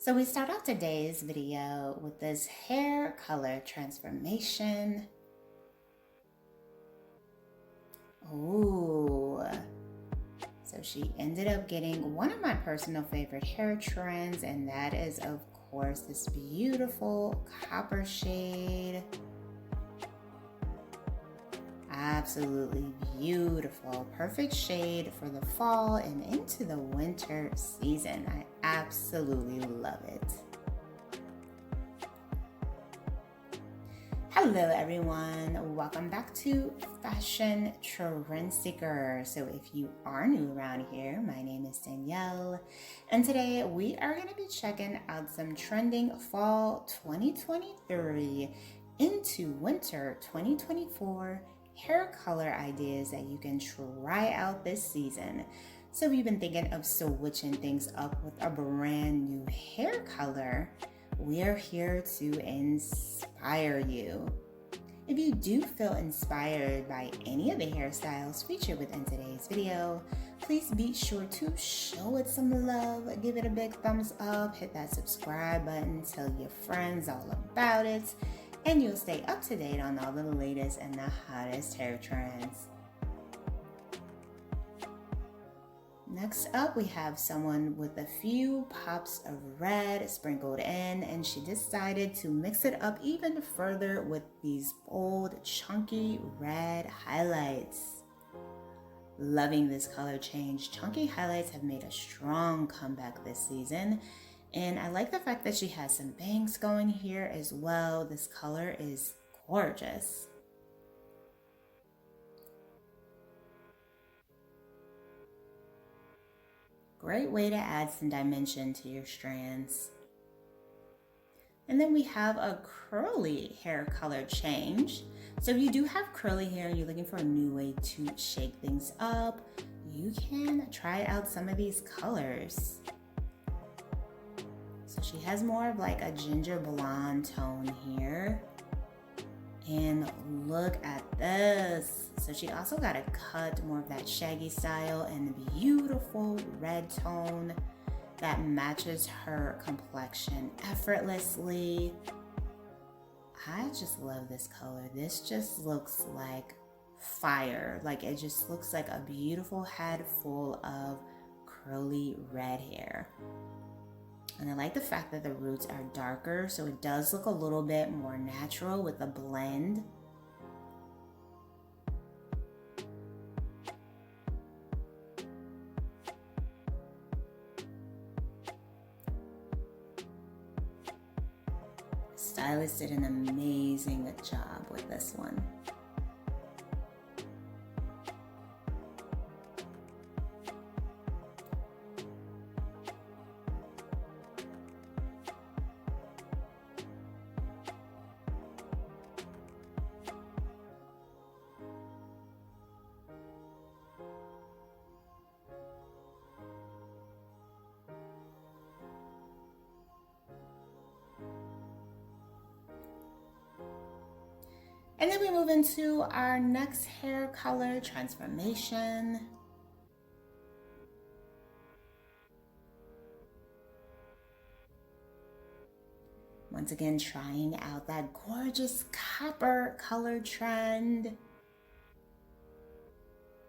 So we start off today's video with this hair color transformation. Ooh. So she ended up getting one of my personal favorite hair trends, and that is, of course, this beautiful copper shade. Absolutely beautiful. Perfect shade for the fall and into the winter season. I absolutely love it. Hello everyone, welcome back to Fashion Trend Seeker. So if you are new around here, my name is Danielle, and today we are going to be checking out some trending fall 2023 into winter 2024 hair color ideas that you can try out this season. So if you've been thinking of switching things up with a brand new hair color, we're here to inspire you. If you do feel inspired by any of the hairstyles featured within today's video, please be sure to show it some love, give it a big thumbs up, hit that subscribe button, tell your friends all about it, and you'll stay up to date on all the latest and the hottest hair trends. Next up, we have someone with a few pops of red sprinkled in, and she decided to mix it up even further with these bold, chunky red highlights. Loving this color change. Chunky highlights have made a strong comeback this season, and I like the fact that she has some bangs going here as well. This color is gorgeous. Great way to add some dimension to your strands. And then we have a curly hair color change. So if you do have curly hair and you're looking for a new way to shake things up, you can try out some of these colors. So she has more of like a ginger blonde tone here. And look at this. So she also got a cut, more of that shaggy style, and beautiful red tone that matches her complexion effortlessly. I just love this color. This just looks like fire. Like it just looks like a beautiful head full of curly red hair. And I like the fact that the roots are darker, so it does look a little bit more natural with the blend. Stylist did an amazing job with this one. And then we move into our next hair color transformation. Once again, trying out that gorgeous copper color trend.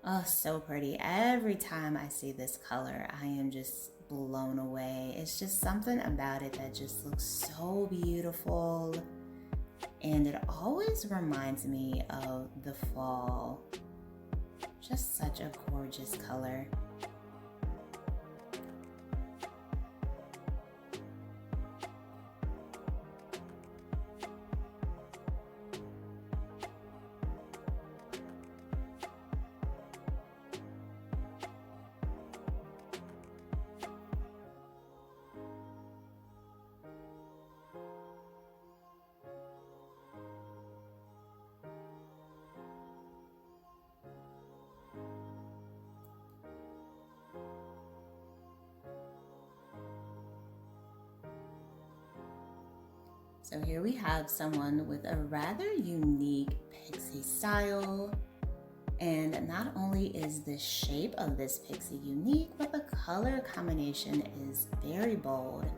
Oh, so pretty. Every time I see this color, I am just blown away. It's just something about it that just looks so beautiful. And it always reminds me of the fall. Just such a gorgeous color. So here we have someone with a rather unique pixie style. And not only is the shape of this pixie unique, but the color combination is very bold.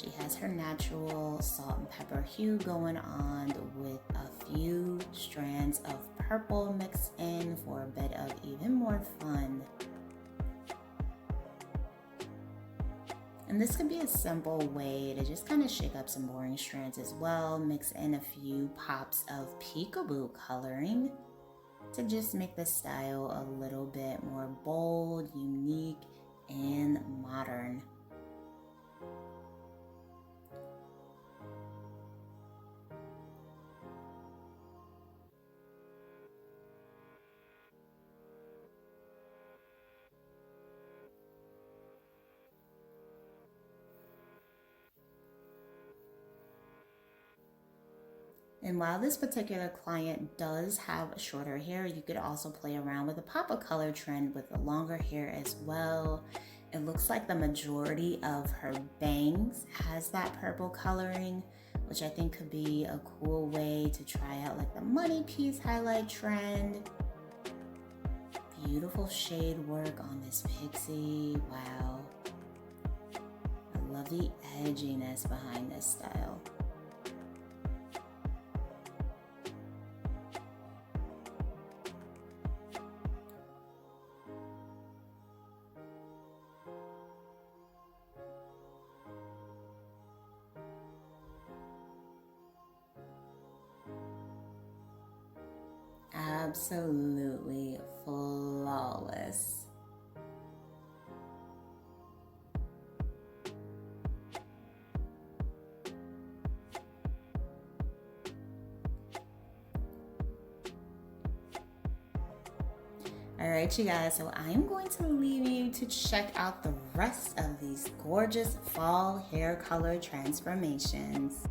She has her natural salt and pepper hue going on with a few strands of purple mixed in for a bit of even more fun. And this could be a simple way to just kind of shake up some boring strands as well. Mix in a few pops of peekaboo coloring to just make the style a little bit more bold, unique, and modern. And while this particular client does have shorter hair, you could also play around with a pop of color trend with the longer hair as well. It looks like the majority of her bangs has that purple coloring, which I think could be a cool way to try out like the money piece highlight trend. Beautiful shade work on this pixie. Wow. I love the edginess behind this style. Absolutely flawless. All right, you guys, so I'm going to leave you to check out the rest of these gorgeous fall hair color transformations.